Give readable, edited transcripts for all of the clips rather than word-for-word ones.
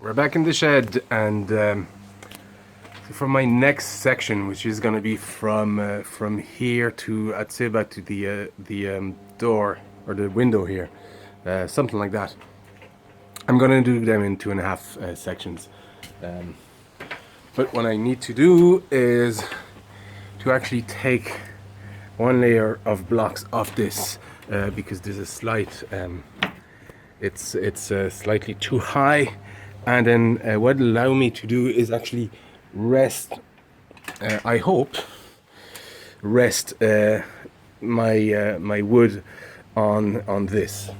we're back in the shed, and so for my next section, which is going to be from here to, I'd say, back to the door or the window here, something like that. I'm going to do them in 2.5 sections. But what I need to do is to actually take one layer of blocks off this because there's a slight, it's slightly too high, and then what it'll allow me to do is actually rest, I hope, rest my wood on this.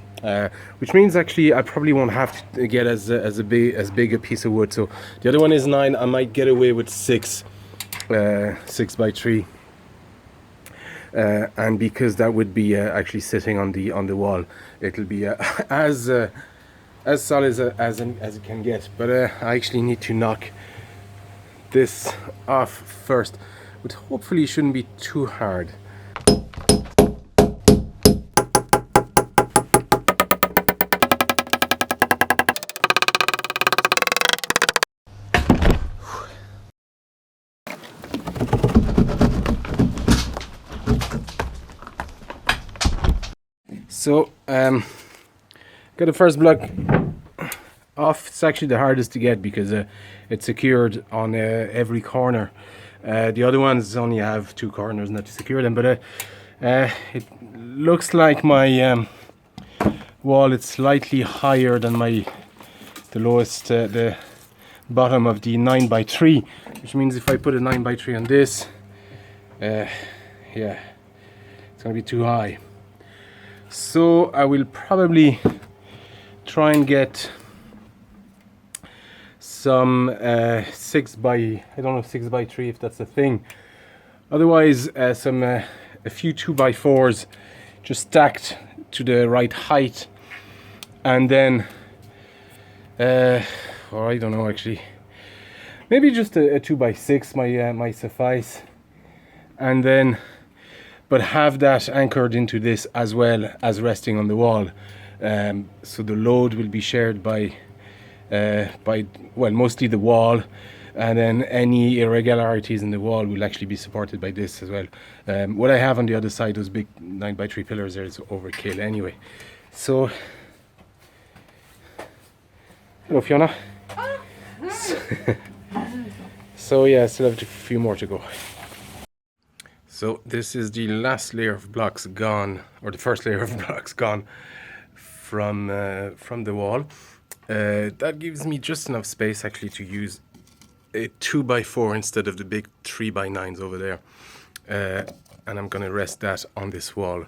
Which means actually I probably won't have to get as big a piece of wood. So the other one is 9. I might get away with 6 by 3, and because that would be actually sitting on the wall, it'll be as solid as it can get. But I actually need to knock this off first, which hopefully shouldn't be too hard. So, got the first block off. It's actually the hardest to get because it's secured on every corner. The other ones only have 2 corners not to secure them, but it looks like my wall is slightly higher than the lowest, the bottom of the 9 by 3, which means if I put a 9 by 3 on this, yeah, it's gonna be too high. So I will probably try and get some 6 by, I don't know, 6 by 3 if that's a thing. Otherwise, a few 2 by 4s just stacked to the right height, and then, or I don't know actually, maybe just a 2 by 6 might suffice, and then. But have that anchored into this as well as resting on the wall, so the load will be shared by well, mostly the wall, and then any irregularities in the wall will actually be supported by this as well. What I have on the other side, those big 9 by 3 pillars, there is overkill anyway. So, hello Fiona. Oh, hi. So yeah, I still have a few more to go. So this is the last layer of blocks gone, or the first layer of blocks gone from the wall. That gives me just enough space actually to use a 2 by 4 instead of the big 3 by 9s over there. And I'm going to rest that on this wall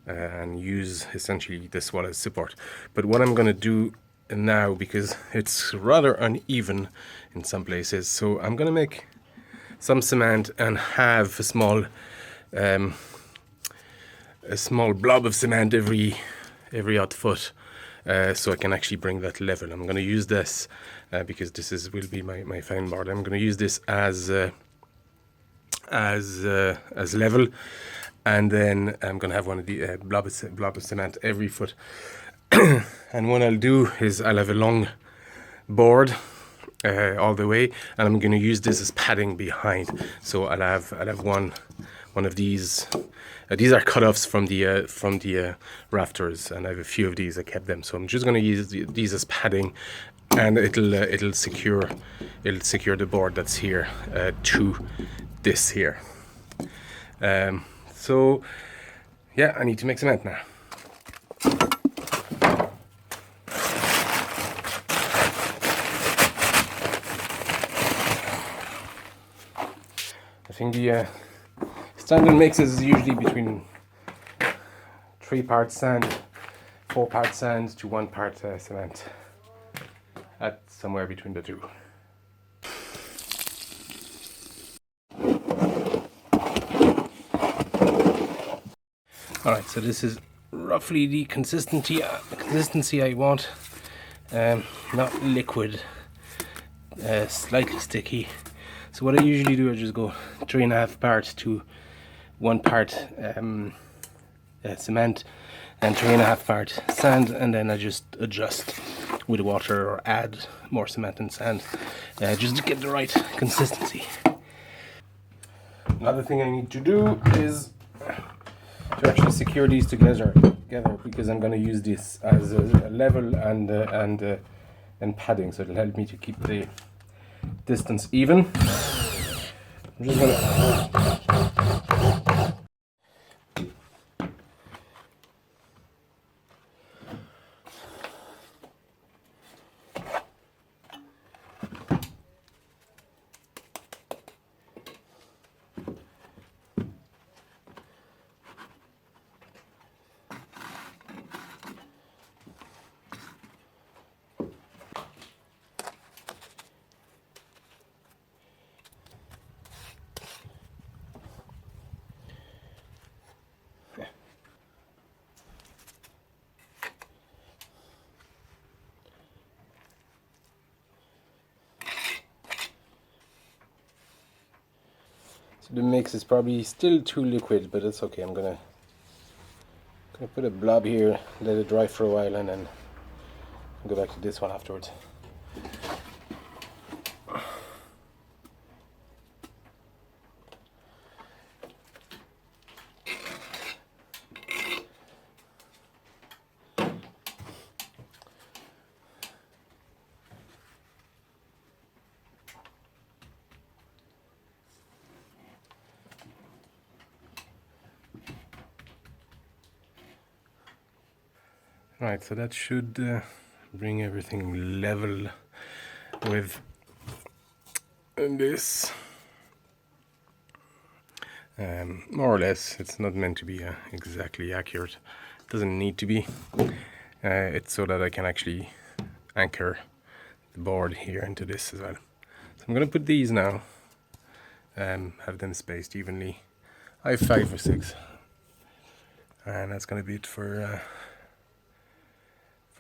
and use essentially this wall as support. But what I'm going to do now, because it's rather uneven in some places, so I'm going to make some cement and have a small blob of cement every odd foot, so I can actually bring that level. I'm going to use this because this will be my fine board. I'm going to use this as level, and then I'm going to have one of the blob of cement every foot. And what I'll do is I'll have a long board all the way, and I'm going to use this as padding behind. So I'll have one of these. These are cut-offs from the rafters, and I have a few of these. I kept them, so I'm just going to use these as padding, and it'll secure the board that's here to this here. So yeah, I need to make cement now. I think the standard mix is usually between 3 parts sand, 4 parts sand to 1 part cement. At somewhere between the two. Alright, so this is roughly the consistency I want. Not liquid, slightly sticky. So what I usually do is just go 3.5 parts to 1 part cement, and 3.5 part sand, and then I just adjust with water or add more cement and sand just to get the right consistency. Another thing I need to do is to actually secure these together because I'm going to use this as a level and padding, so it'll help me to keep the distance even. I'm just going to So the mix is probably still too liquid, but it's okay. I'm gonna put a blob here, let it dry for a while, and then go back to this one afterwards. Right, so that should bring everything level with this. More or less, it's not meant to be exactly accurate. It doesn't need to be. It's so that I can actually anchor the board here into this as well. So I'm going to put these now, have them spaced evenly. I have 5 or 6, and that's going to be it for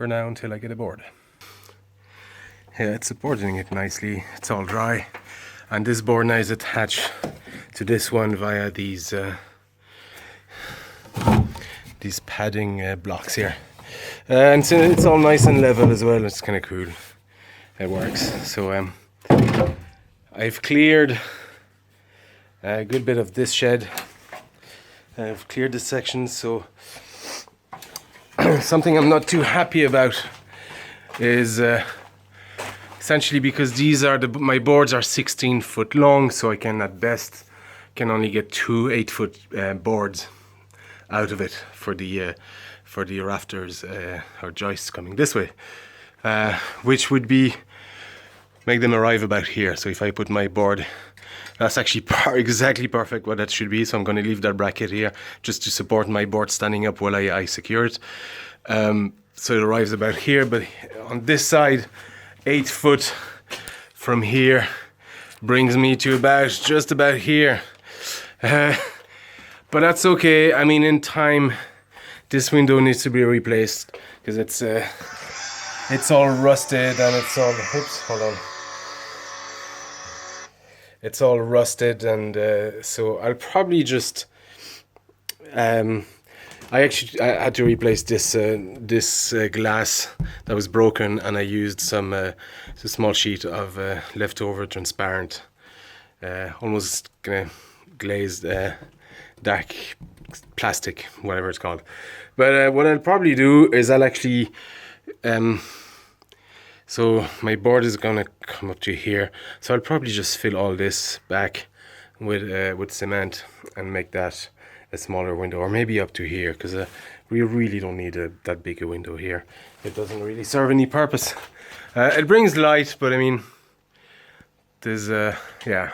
now until I get a board. Yeah, it's supporting it nicely. It's all dry, and this board now is attached to this one via these padding blocks here, and so it's all nice and level as well. It's kind of cool. It works. So I've cleared a good bit of this shed. I've cleared this section, so something I'm not too happy about is essentially because these are my boards are 16 foot long, so I can at best only get 2 8-foot boards out of it for the rafters or joists coming this way, which would make them arrive about here. So if I put my board, that's actually exactly perfect what that should be. So I'm going to leave that bracket here just to support my board standing up while I secure it. So it arrives about here, but on this side, 8 foot from here brings me to just about here. But that's okay. I mean, in time, this window needs to be replaced because it's all rusted and it's all. Oops, hold on. It's all rusted, and so I'll probably just. I had to replace this glass that was broken, and I used a small sheet of leftover transparent, almost kind of glazed dark plastic, whatever it's called. But what I'll probably do is I'll actually. So my board is gonna come up to here, so I'll probably just fill all this back with cement and make that a smaller window, or maybe up to here, because we really don't need that big a window here. It doesn't really serve any purpose. It brings light, but I mean, there's yeah,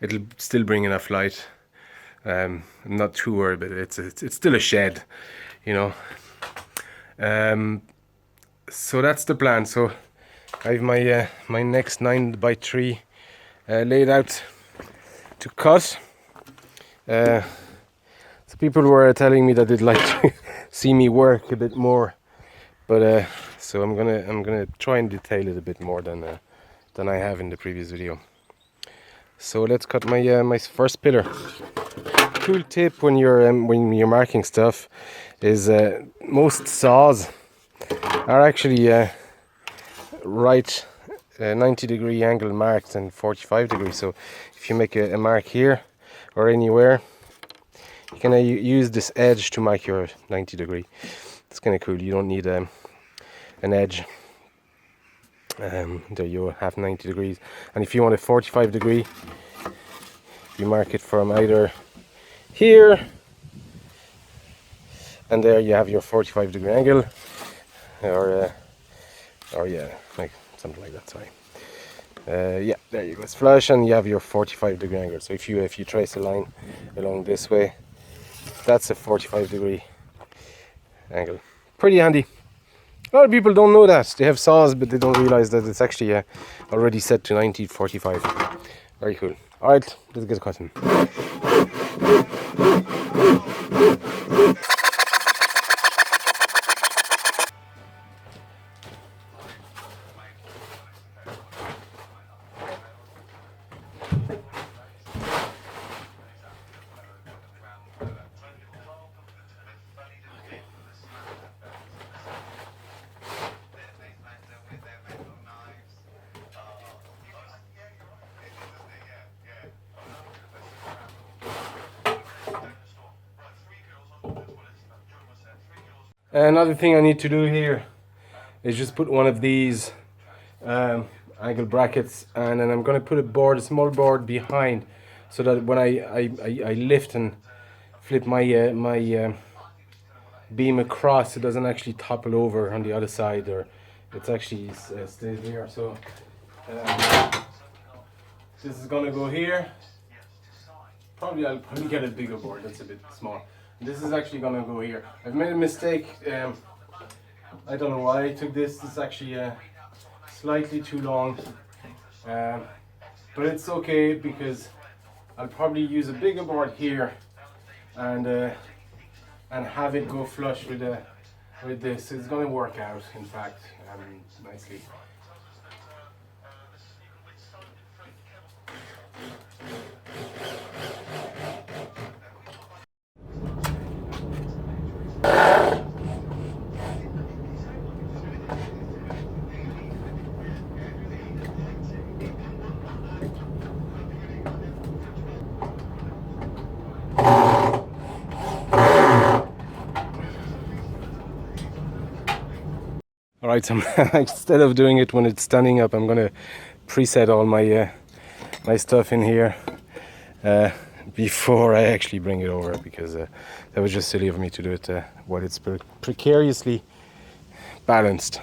it'll still bring enough light. I'm not too worried, but it's still a shed, you know. So that's the plan. So I have my next 9x3 laid out to cut. So people were telling me that they'd like to see me work a bit more, but so I'm gonna try and detail it a bit more than I have in the previous video. So let's cut my first pillar. Cool tip when you're marking stuff is most saws are actually right 90-degree angle marked and 45 degrees. So if you make a mark here or anywhere, you can use this edge to mark your 90 degree. It's kind of cool. You don't need an edge. There you have 90 degrees. And if you want a 45 degree, you mark it from either here, and there you have your 45 degree angle, or yeah, like something like that. Sorry. Yeah, there you go. It's flush, and you have your 45 degree angle. So if you trace a line along this way, that's a 45 degree angle. Pretty handy. A lot of people don't know that. They have saws, but they don't realize that it's actually already set to 90/45. Very cool. All right, let's get cutting. Another thing I need to do here is just put one of these angle brackets, and then I'm going to put a small board behind, so that when I lift and flip my beam across, it doesn't actually topple over on the other side, or it's actually stays here. So this is going to go here. Probably I'll get a bigger board. That's a bit small. This is actually gonna go here. I've made a mistake. I don't know why I took this. It's actually slightly too long, but it's okay because I'll probably use a bigger board here and have it go flush with this. It's gonna work out, in fact, nicely. Alright, so instead of doing it when it's standing up, I'm gonna preset all my my stuff in here before I actually bring it over, because that was just silly of me to do it while it's precariously balanced.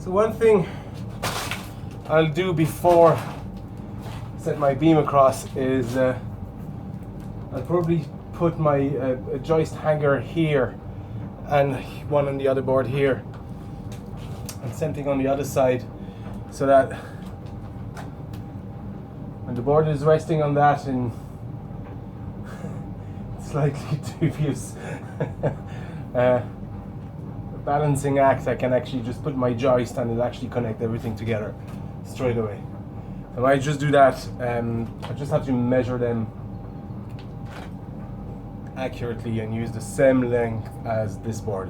So one thing I'll do before I set my beam across is I'll probably put my a joist hanger here and one on the other board here, and same thing on the other side, so that when the board is resting on that in slightly dubious balancing act, I can actually just put my joist and it'll actually connect everything together straight away. So I just do that. I just have to measure them accurately and use the same length as this board.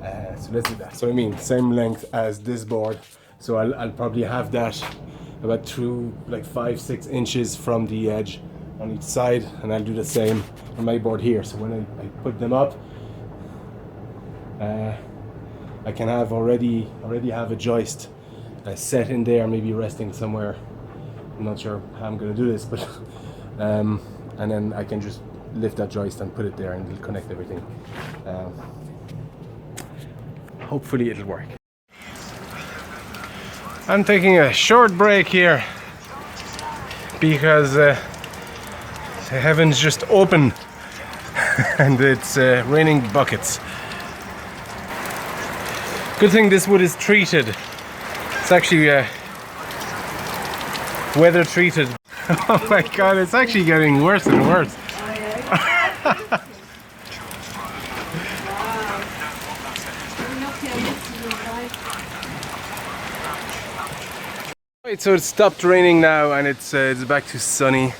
So let's do that. So I mean, same length as this board. So I'll probably have that about through like 5-6 inches from the edge on each side, and I'll do the same on my board here. So when I put them up, I can have already have a joist set in there, maybe resting somewhere. I'm not sure how I'm going to do this, but and then I can just lift that joist and put it there, and it'll connect everything. Hopefully it'll work. I'm taking a short break here because the heavens just opened and it's raining buckets. Good thing this wood is treated. It's actually weather treated. Oh my god, it's actually getting worse and worse. Right, so it stopped raining now and it's back to sunny.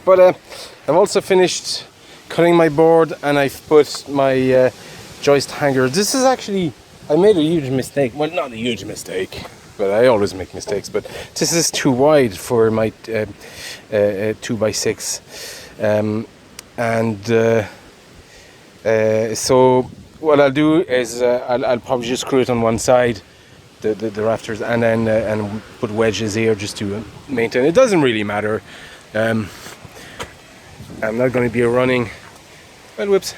But I've also finished cutting my board and I've put my joist hanger. This is actually, I made a huge mistake. Well, not a huge mistake, but I always make mistakes. But this is too wide for my 2x6, so what I'll do is I'll probably just screw it on one side, the rafters, and then and put wedges here just to maintain. It doesn't really matter. I'm not going to be running. Well, whoops.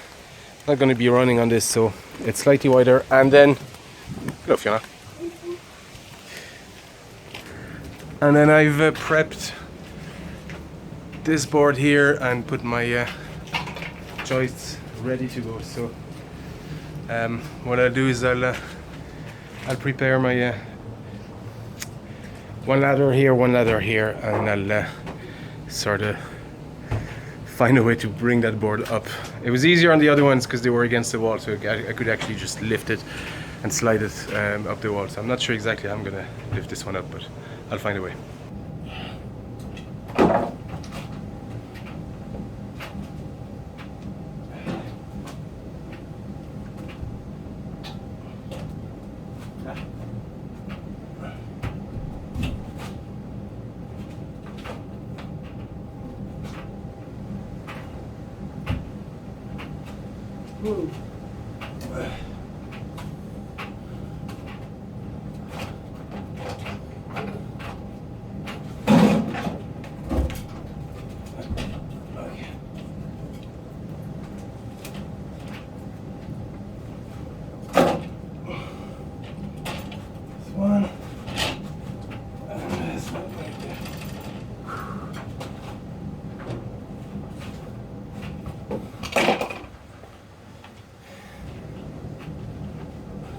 Not going to be running on this, so it's slightly wider. And then, hello Fiona. And then I've prepped this board here and put my joists ready to go. So what I'll do is I'll prepare my one ladder here, and I'll sort of find a way to bring that board up. It was easier on the other ones because they were against the wall, so I could actually just lift it and slide it up the wall. So I'm not sure exactly how I'm gonna lift this one up, but I'll find a way. Whoa.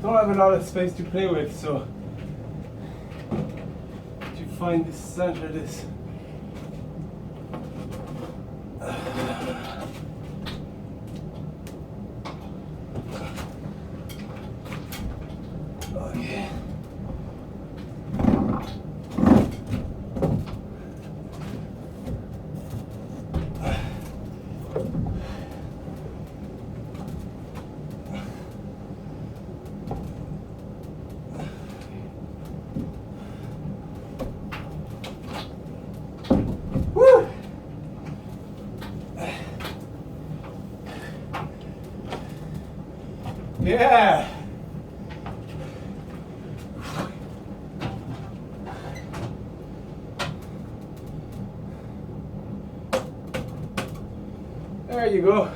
Don't have a lot of space to play with, so to find the center of this. Okay. Yeah. There you go.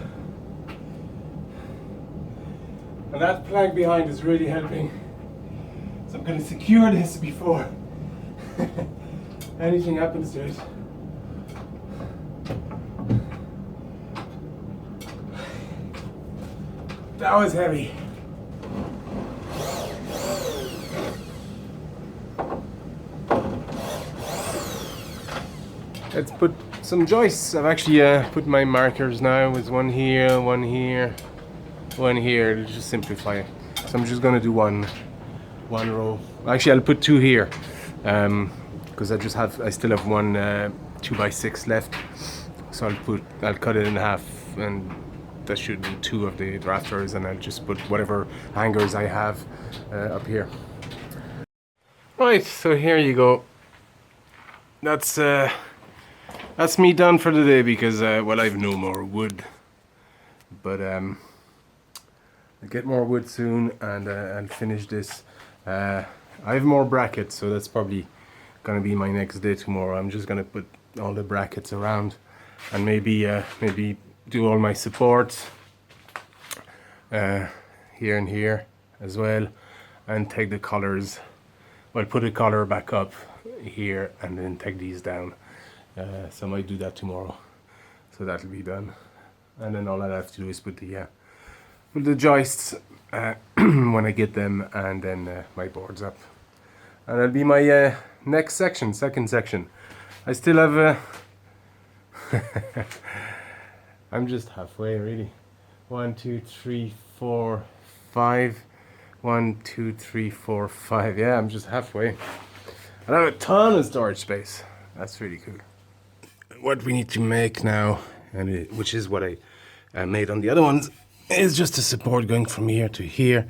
And that plank behind is really helping. So I'm going to secure this before anything happens to it. That was heavy. Let's put some joists. I've actually put my markers now. There's one here, one here, one here. To just simplify it. So I'm just gonna do one row. Actually, I'll put two here because I still have one 2x6 left. So I'll cut it in half, and that should be two of the rafters, and I'll just put whatever hangers I have up here. Right, so here you go. That's me done for the day because well, I've no more wood, but I'll get more wood soon, and I'll finish this. I have more brackets, so that's probably gonna be my next day tomorrow. I'm just gonna put all the brackets around, and maybe do all my supports here and here as well, and take the collars. Well, put a collar back up here and then take these down. So I might do that tomorrow. So that'll be done. And then all I have to do is put the joists when I get them, and then my board's up. And that'll be my next section, second section. I still have I'm just halfway really. 1, 2, 3, 4, 5. 1, 2, 3, 4, 5. Yeah, I'm just halfway. And I have a ton of storage space. That's really cool. What we need to make now, which is what I made on the other ones, is just a support going from here to here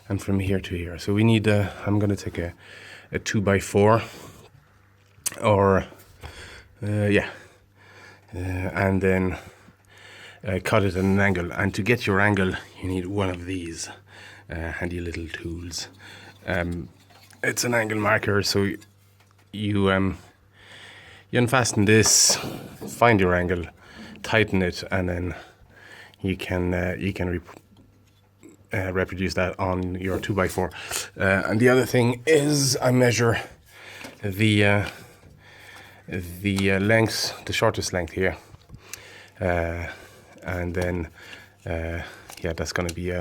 and from here to here. So we need, I'm going to take a 2x4 or, and then cut it at an angle. And to get your angle, you need one of these handy little tools. It's an angle marker, so you unfasten this, find your angle, tighten it, and then you can reproduce that on your 2x4. And the other thing is I measure the length, the shortest length here, and then yeah, that's going to be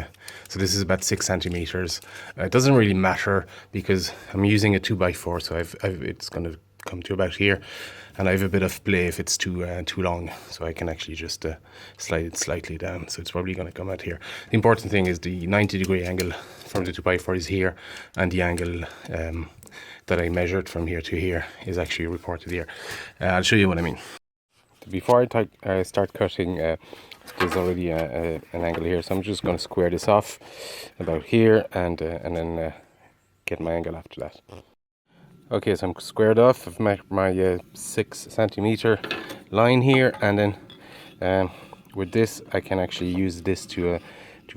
so this is about 6 centimeters. It doesn't really matter because I'm using a 2x4, so it's going to come to about here, and I have a bit of play if it's too long, so I can actually just slide it slightly down. So it's probably going to come out here. The important thing is the 90-degree angle from the 2x4 is here, and the angle that I measured from here to here is actually reported here. I'll show you what I mean. Before I start cutting, there's already an angle here, so I'm just going to square this off about here, and then get my angle after that. Okay, so I'm squared off. I've met my 6 centimeter line here, and then with this I can actually use this to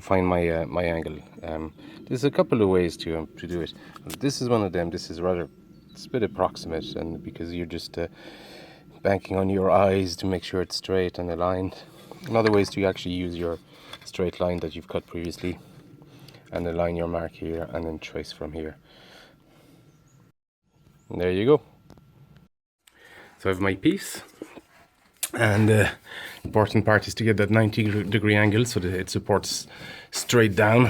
find my my angle. There's a couple of ways to do it. This is one of them. This is rather, it's a bit approximate, and because you're just banking on your eyes to make sure it's straight and aligned. Another way is to actually use your straight line that you've cut previously and align your mark here and then trace from here. And there you go. So I have my piece, and the important part is to get that 90-degree angle so that it supports straight down,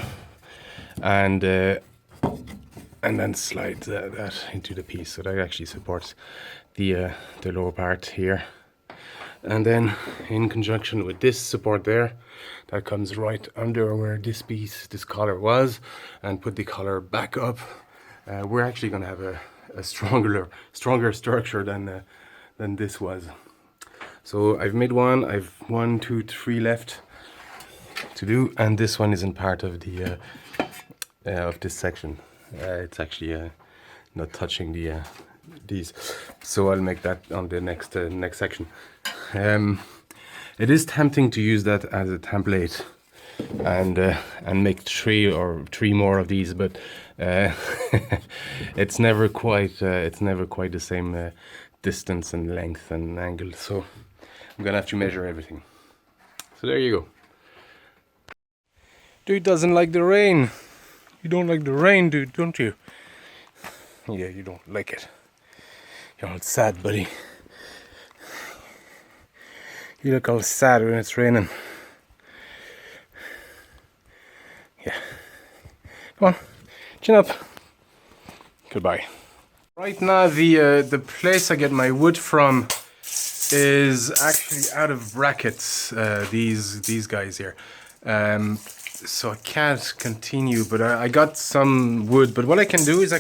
and then slide that into the piece so that actually supports the lower part here. And then in conjunction with this support there, that comes right under where this piece, this collar was, and put the collar back up, we're actually going to have a stronger structure than this was. So I've made one. I've 1, 2, 3 left to do, and this one isn't part of the of this section. It's actually not touching these, so I'll make that on the next section. It is tempting to use that as a template and make 3 more of these, but it's never quite the same distance and length and angle, so I'm gonna have to measure everything. So there you go. Dude doesn't like the rain. You don't like the rain, dude, don't you? Yeah, you don't like it. You're all sad, buddy. You look all sad when it's raining. Yeah. Come on, chin up. Goodbye. Right now, the place I get my wood from is actually out of brackets. These guys here. So I can't continue, but I got some wood. But what I can do is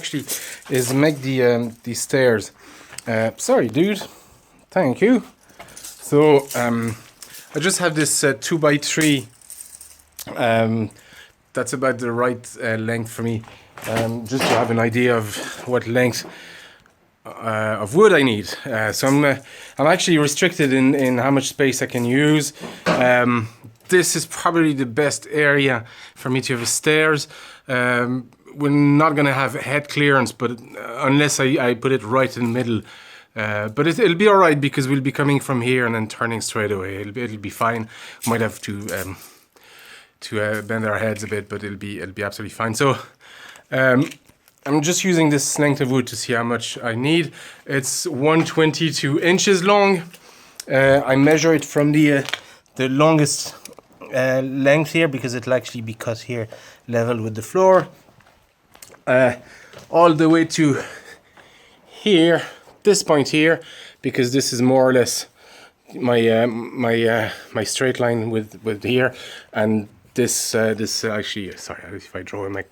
make the stairs. Sorry, dude. Thank you. So I just have this 2x3. That's about the right length for me. Just to have an idea of what length of wood I need. So I'm actually restricted in how much space I can use. This is probably the best area for me to have stairs. We're not gonna have head clearance, but unless I put it right in the middle. But it'll be all right because we'll be coming from here and then turning straight away. It'll be fine. Might have to bend our heads a bit, but it'll be absolutely fine. So I'm just using this length of wood to see how much I need. It's 122 inches long. I measure it from the longest length here because it'll actually be cut here level with the floor. All the way to here, this point here, because this is more or less my my straight line with here, and this actually, sorry, if I draw it might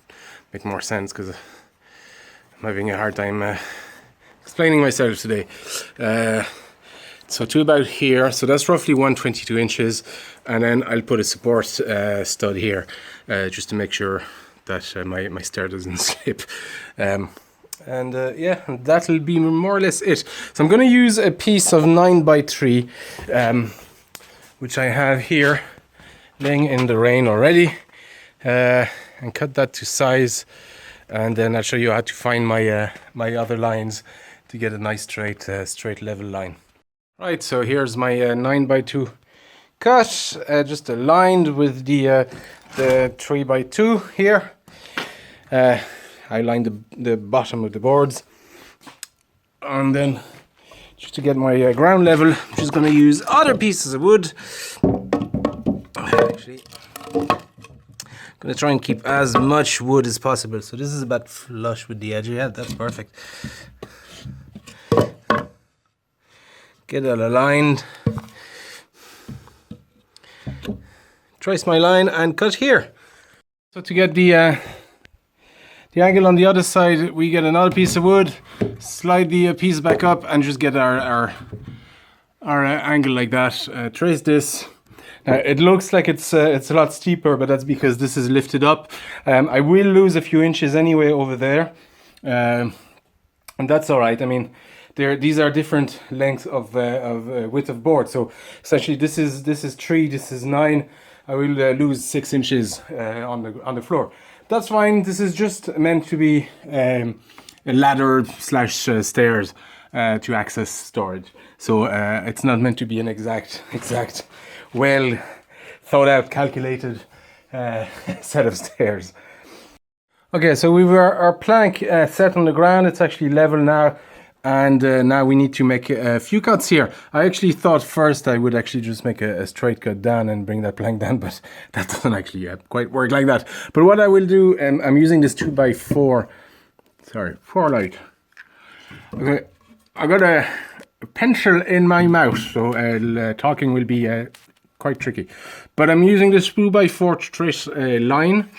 make more sense because I'm having a hard time explaining myself today. So to about here, so that's roughly 122 inches, and then I'll put a support stud here just to make sure that my stair doesn't slip. Yeah, that'll be more or less it. So I'm going to use a piece of 9x3, which I have here laying in the rain already, and cut that to size, and then I'll show you how to find my my other lines to get a nice straight level line. Right, so here's my 9x2 cut, just aligned with the 3x2 here. I lined the bottom of the boards, and then just to get my ground level, I'm just going to use other pieces of wood. Actually, I'm going to try and keep as much wood as possible. So this is about flush with the edge. Yeah, that's perfect. Get it aligned. Trace my line and cut here. So to get the angle on the other side, we get another piece of wood, slide the piece back up, and just get our angle like that. Trace this. Now it looks like it's a lot steeper, but that's because this is lifted up. I will lose a few inches anyway over there, and that's all right. I mean, these are different lengths of width of board. So essentially, this is 3, this is 9. I will lose 6 inches on the floor. That's fine. This is just meant to be a ladder / stairs to access storage. So it's not meant to be an exact, well thought out, calculated set of stairs. Okay, so we've our plank set on the ground. It's actually level now. And now we need to make a few cuts here. I actually thought first I would actually just make a straight cut down and bring that plank down, but that doesn't actually quite work like that. But what I will do, I'm using this 2x4, sorry, 4 light. Okay, I got a pencil in my mouth, so talking will be quite tricky. But I'm using this 2x4 to trace a line.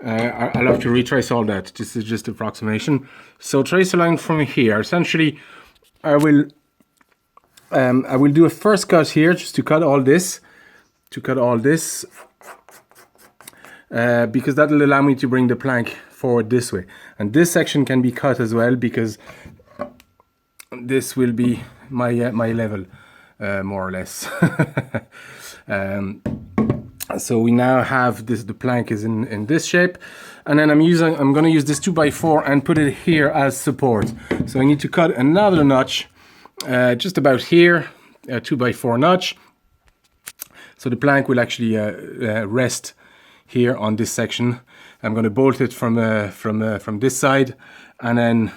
I'll have to retrace all that. This is just approximation. So trace a line from here. Essentially, I will do a first cut here just to cut all this. Because that'll allow me to bring the plank forward this way. And this section can be cut as well because this will be my level, more or less. So we now have this. The plank is in this shape, and then I'm going to use this 2x4 and put it here as support. So I need to cut another notch, just about here, a 2x4 notch. So the plank will actually rest here on this section. I'm going to bolt it from this side, and then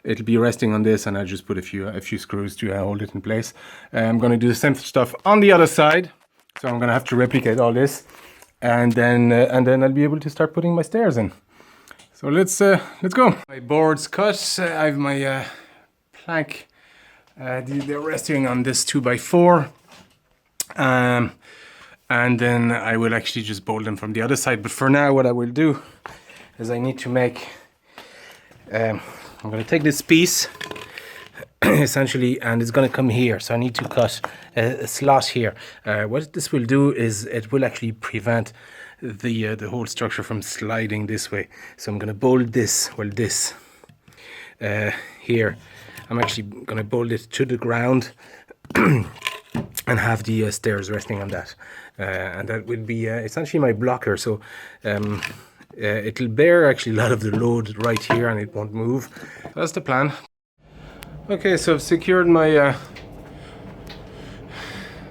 it'll be resting on this, and I'll just put a few screws to hold it in place. I'm going to do the same stuff on the other side. So I'm going to have to replicate all this, and then I'll be able to start putting my stairs in. So let's go. My board's cut. I have my plank. They're resting on this 2x4, and then I will actually just bolt them from the other side. But for now, what I will do is I need to make. I'm going to take this piece. Essentially, and it's going to come here, so I need to cut a slot here. What this will do is it will actually prevent the whole structure from sliding this way. So I'm going to bolt this, here. I'm actually going to bolt it to the ground and have the stairs resting on that, and that will be essentially my blocker. So it'll bear actually a lot of the load right here, and it won't move. That's the plan. Okay, so I've secured my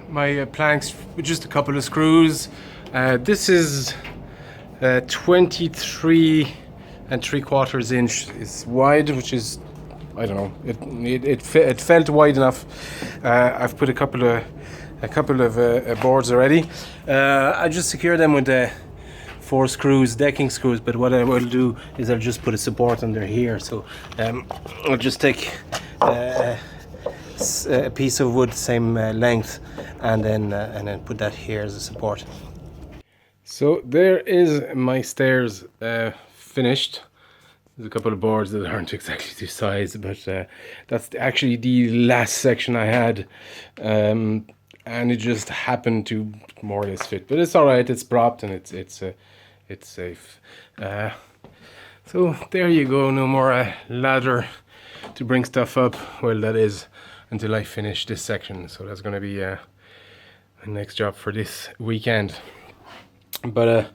my planks with just a couple of screws. This is 23 3/4 inch is wide, which is, I don't know, it felt wide enough. I've put a couple of boards already. I just secured them with 4 screws, decking screws, but what I will do is I'll just put a support under here. So I'll just take a piece of wood same length and then put that here as a support. So there is my stairs finished. There's a couple of boards that aren't exactly the size, but that's actually the last section I had, and it just happened to more or less fit. But it's all right. It's propped and it's safe. So there you go. No more ladder to bring stuff up. Well, that is until I finish this section. So that's going to be my next job for this weekend. But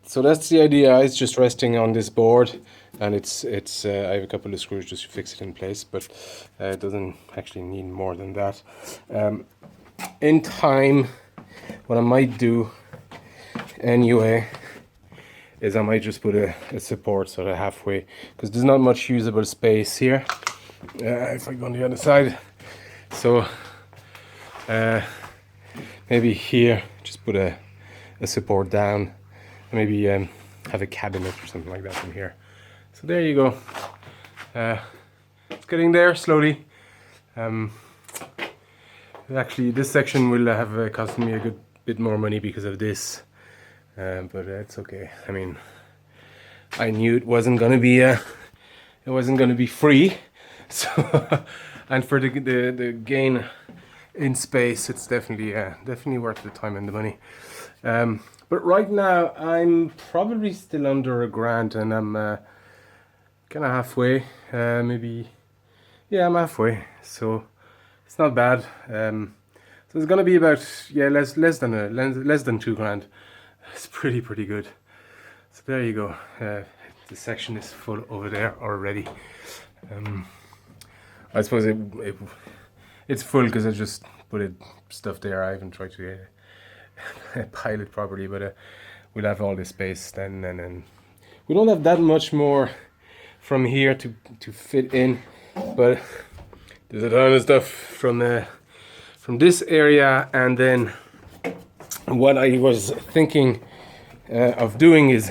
so that's the idea. It's just resting on this board. And it's I have a couple of screws just to fix it in place, but it doesn't actually need more than that. In time, what I might do anyway is I might just put a support sort of halfway, because there's not much usable space here. If I go on the other side, so maybe here just put a support down, maybe have a cabinet or something like that from here. So there you go. It's getting there slowly. Actually, this section will have cost me a good bit more money because of this, but it's okay. I mean, I knew it wasn't gonna be free. So, and for the gain in space, it's definitely worth the time and the money. But right now, I'm probably still under $1,000, and I'm kind of halfway, maybe. Yeah, I'm halfway, so it's not bad. So it's gonna be about less than $2,000. It's pretty good. So there you go. The section is full over there already. I suppose it's full because I just put stuff there. I haven't tried to pile it properly, but we'll have all this space then, and then we don't have that much more from here to fit in, but there's a ton of stuff from this area. And then what I was thinking of doing is,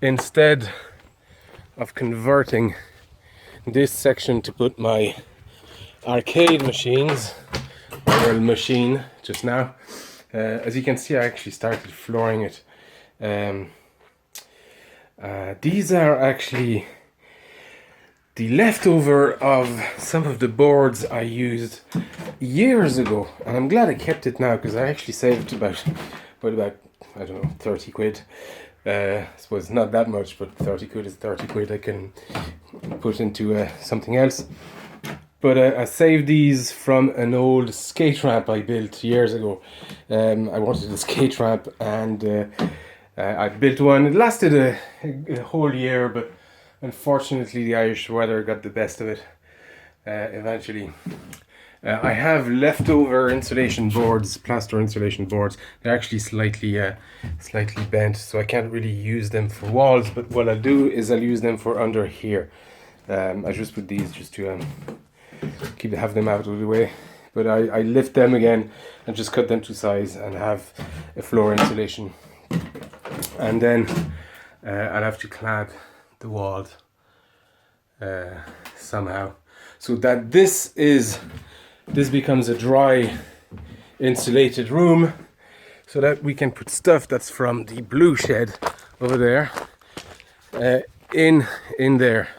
instead of converting this section to put my arcade machines, or machine just now, as you can see, I actually started flooring it. These are actually the leftover of some of the boards I used years ago, and I'm glad I kept it now, because I actually saved about I don't know, 30 quid. I suppose not that much, but 30 quid is 30 quid I can put into something else. But I saved these from an old skate ramp I built years ago. I wanted a skate ramp, and I built one. It lasted a whole year, but unfortunately the Irish weather got the best of it eventually. I have leftover insulation boards, plaster insulation boards. They're actually slightly bent, so I can't really use them for walls, but what I'll do is I'll use them for under here. I just put these just to have them out of the way, but I lift them again and just cut them to size and have a floor insulation. And then I'll have to clad the walls somehow, so that this becomes a dry insulated room, so that we can put stuff that's from the blue shed over there in there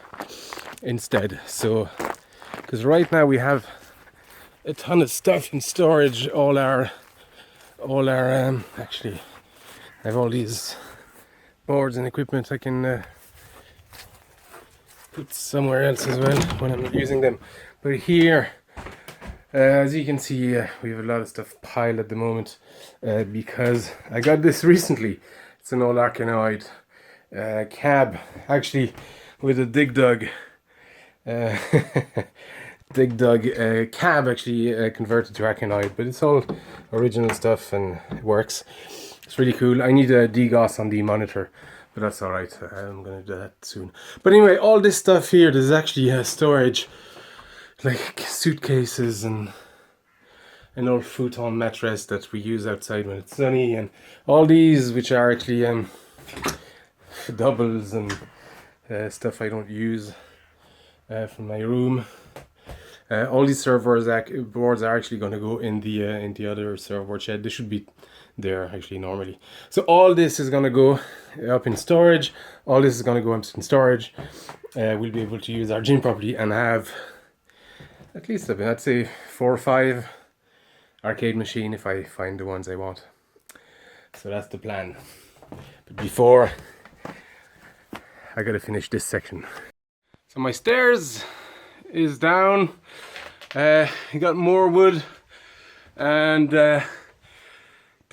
instead. So because right now we have a ton of stuff in storage, all our actually I have all these boards and equipment I can put somewhere else as well when I'm not using them. But here, as you can see, we have a lot of stuff piled at the moment, because I got this recently. It's an old Arkanoid cab, actually, with a Dig Dug cab, actually converted to Arkanoid, but it's all original stuff and it works. It's really cool. I need a DGOS on the monitor, but that's alright. I'm gonna do that soon. But anyway, all this stuff here, there's actually storage, like suitcases and an old futon mattress that we use outside when it's sunny, and all these, which are actually doubles and stuff I don't use from my room. All these boards are actually going to go in the other server board shed. They should be there actually normally. So all this is going to go up in storage. All this is going to go up in storage. We'll be able to use our gym property and have at least, I'd say 4 or 5 arcade machine if I find the ones I want. So that's the plan. But before, I gotta finish this section. So my stairs is down. You got more wood, and the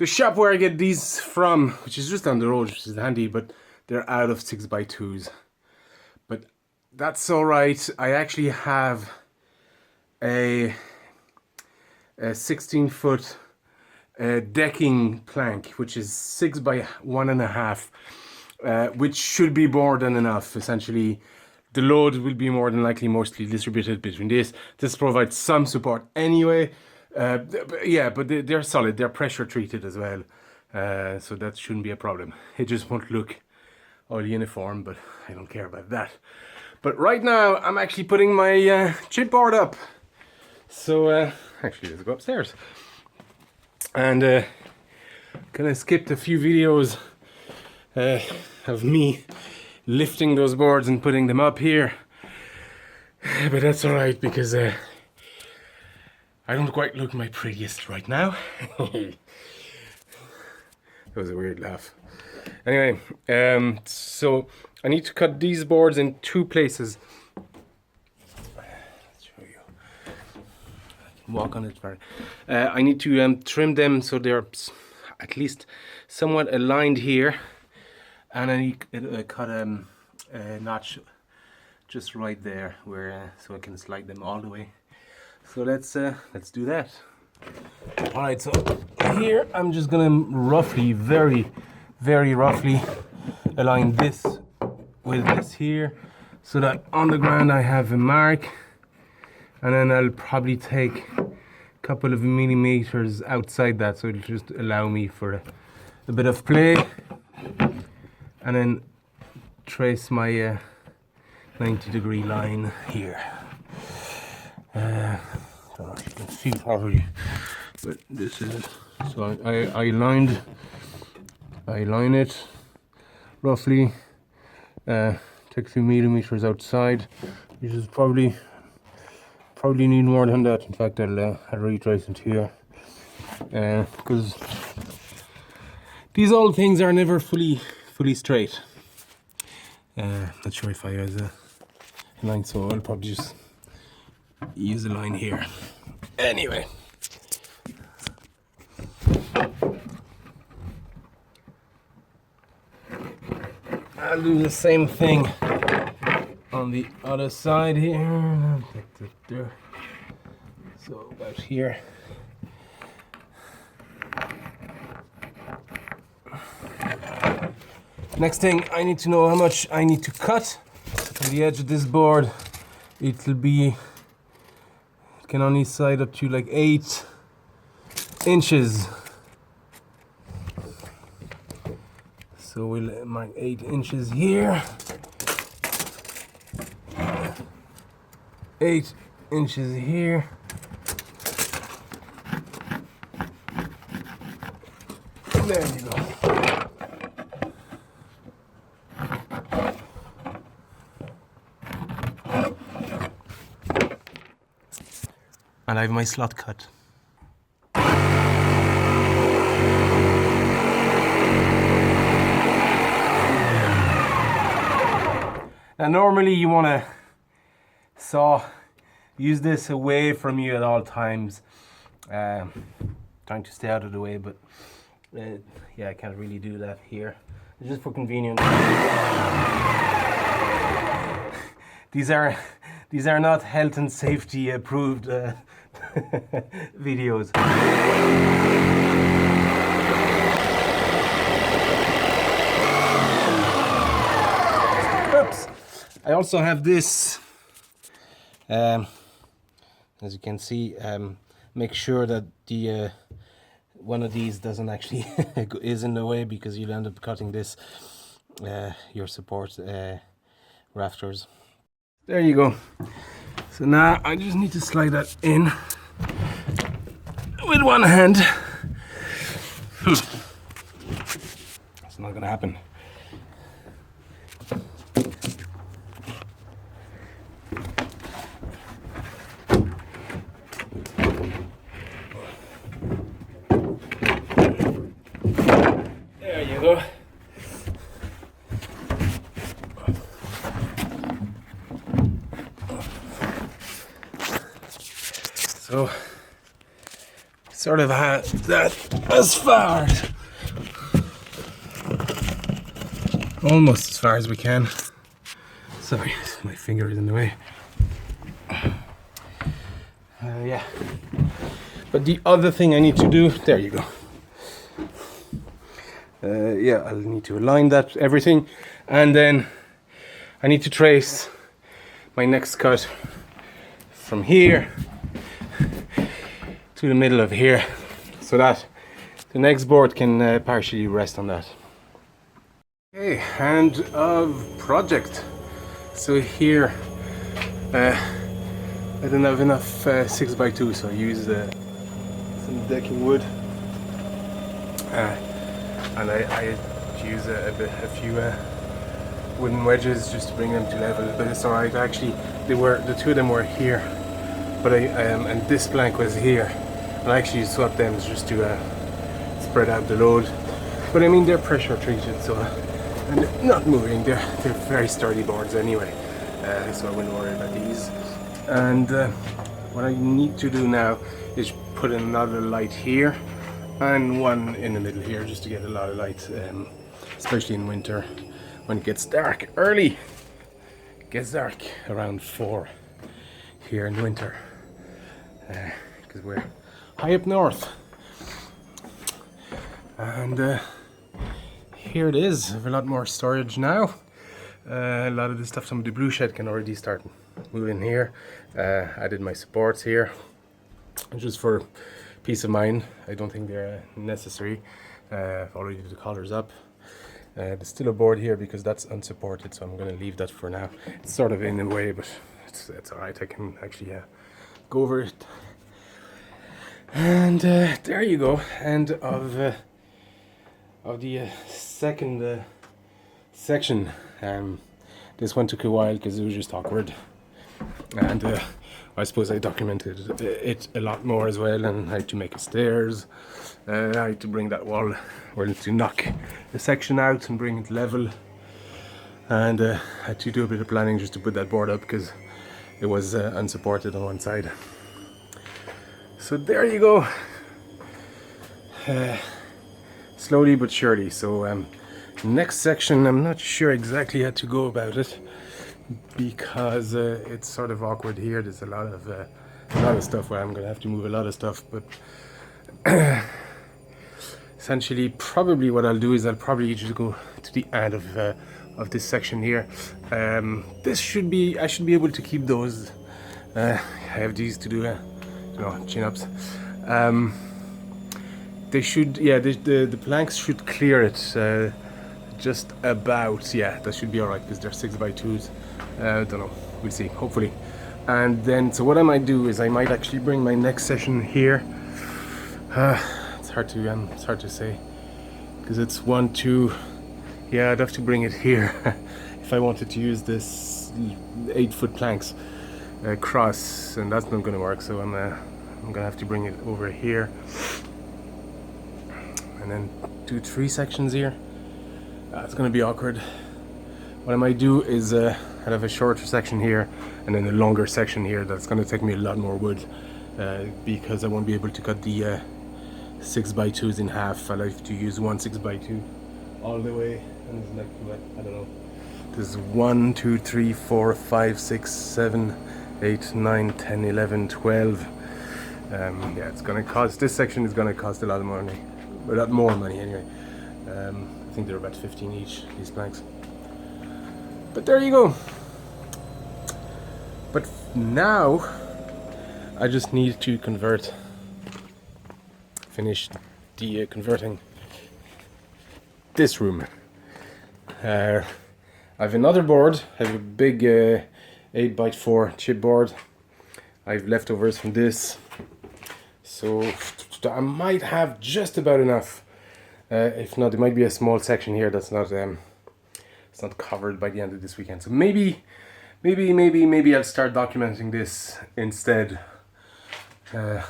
shop where I get these from, which is just down the road, which is handy, but they're out of 6x2s. But that's all right. I actually have a 16-foot decking plank, which is 6 by 1.5, which should be more than enough. Essentially, the load will be more than likely mostly distributed between this. This provides some support anyway. Yeah, but they're solid. They're pressure treated as well, so that shouldn't be a problem. It just won't look all uniform, but I don't care about that. But right now, I'm actually putting my chipboard up. So actually, let's go upstairs. And kind of skipped a few videos of me lifting those boards and putting them up here, but that's all right because I don't quite look my prettiest right now. That was a weird laugh. Anyway, so I need to cut these boards in 2 places. Let's show you. I can walk on it. I need to trim them so they're at least somewhat aligned here, and I need to cut a notch just right there where so I can slide them all the way. So let's do that. All right, so here I'm just gonna roughly, very roughly align this with this here, so that on the ground I have a mark, and then I'll probably take a couple of millimeters outside that, so it'll just allow me for a bit of play, and then trace my 90-degree line here. I don't know if you can see properly, but this is, so I line it roughly, take a few millimeters outside, which is probably need more than that. In fact, I'll retrace it here, because these old things are never fully straight. Not sure if I use a line, so I'll probably just use a line here. Anyway, I'll do the same thing on the other side here. So about here. Next thing, I need to know how much I need to cut on the edge of this board. It can only slide up to like 8 inches. So we'll mark 8 inches here. 8 inches here. There you go. And I have my slot cut. Now normally you want to use this away from you at all times, trying to stay out of the way, but yeah, I can't really do that here. It's just for convenience. These are not health and safety approved videos. Oops. I also have this, as you can see, make sure that the one of these doesn't actually is in the way, because you'll end up cutting this your support rafters. There you go. So now I just need to slide that in with one hand. It's not gonna happen. There you go. So, sort of had that as far, almost as far as we can. Sorry, my finger is in the way. Yeah. But the other thing I need to do, there you go. Yeah, I'll need to align that, everything. And then I need to trace my next cut from here to the middle of here, so that the next board can partially rest on that. Okay, end of project. So here, I didn't have enough 6x2, so I used some decking wood, and I used a few wooden wedges just to bring them to level. But it's alright. Actually, the two of them were here, but and this plank was here. And I actually swapped them just to spread out the load. But I mean, they're pressure treated, so and they're not moving. They're very sturdy boards anyway, so I wouldn't worry about these. And what I need to do now is put another light here and one in the middle here, just to get a lot of light, especially in winter when it gets dark early. It gets dark around 4 here in winter, because we're high up north. And here it is. I have a lot more storage now. A lot of the stuff from the blue shed can already start moving here. I did my supports here just for peace of mind. I don't think they're necessary. I've already did the collars up. There's still a board here because that's unsupported, so I'm going to leave that for now. It's sort of in a way, but it's alright. I can actually go over it. And there you go. End of the second section. This one took a while because it was just awkward, and I suppose I documented it a lot more as well, and I had to make stairs. I had to bring that wall, or to knock the section out and bring it level, and I had to do a bit of planning just to put that board up because it was unsupported on one side. So there you go. Slowly but surely. So next section, I'm not sure exactly how to go about it because it's sort of awkward here. There's a lot of stuff where I'm going to have to move a lot of stuff, but essentially probably what I'll do is I'll probably just go to the end of this section here. I should be able to keep those. I have these to do chin-ups. They should, yeah, the planks should clear it just about. Yeah, that should be alright because they're 6x2s. Don't know, we'll see, hopefully. And then, so what I might do is I might actually bring my next session here. It's hard to say because it's 1, 2. Yeah, I'd have to bring it here if I wanted to use this 8-foot planks cross, and that's not going to work. So I'm gonna have to bring it over here, and then do 3 sections here. It's gonna be awkward. What I might do is I'll have a shorter section here and then a longer section here. That's gonna take me a lot more wood because I won't be able to cut the 6x2s in half. I'll have to use one 6x2 all the way, and it's like, I don't know, there's 1, 2, 3, 4, 5, 6, 7, 8, 9, 10, 11, 12. Yeah, it's gonna cost, this section is gonna cost a lot of money, a lot more money anyway. I think they're about 15 each, these planks. But there you go. But now I just need to finish the converting this room. I have another board. I have a big 8x4 chipboard. I have leftovers from this, so I might have just about enough. If not, there might be a small section here that's not it's not covered by the end of this weekend. So maybe I'll start documenting this instead of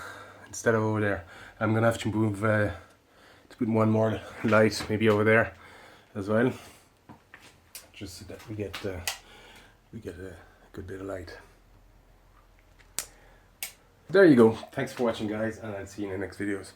over there. I'm gonna have to move to put one more light maybe over there as well, just so that we get a good bit of light. There you go. Thanks for watching, guys, and I'll see you in the next videos.